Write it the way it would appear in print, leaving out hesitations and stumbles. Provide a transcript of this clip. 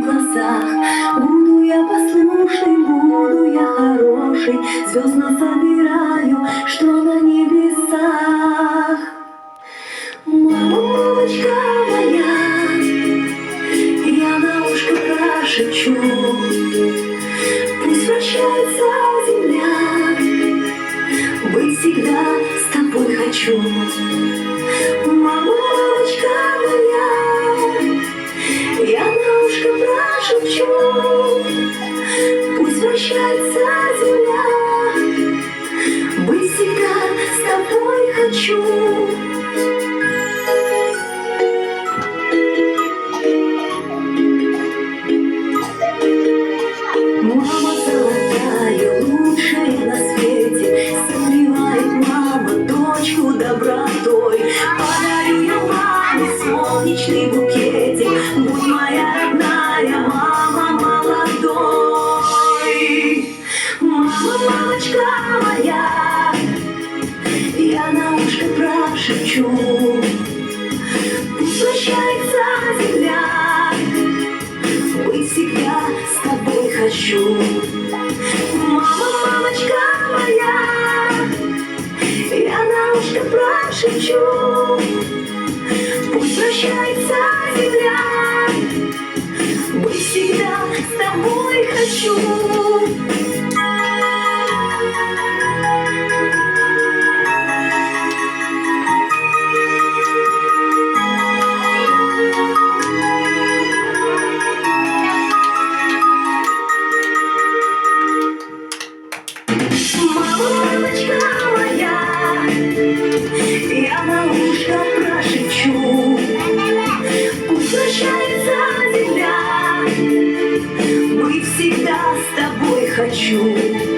твоих глазах. Буду я послушный, буду я хороший, звезд насобираю, что на небесах. Мамочка моя, я на ушко прошепчу, пусть вращается земля, быть всегда с тобой хочу. Мамочка моя, я на ушко прошепчу, пусть вращается земля, быть всегда с тобой хочу. Мама золотая, лучшая на свете, согревает мама дочку добротой. Подарю я маме солнечный букетик, будь моя родная мама молодой. Мама, мамочка моя, я на ушко прошепчу, пусть вращается земля, быть всегда с тобой хочу. Мама, мамочка моя, я на ушко прошепчу, пусть вращается земля, быть всегда с тобой хочу. Мамочка моя, я на ушко прошепчу, пусть вращается земля, быть всегда с тобой хочу.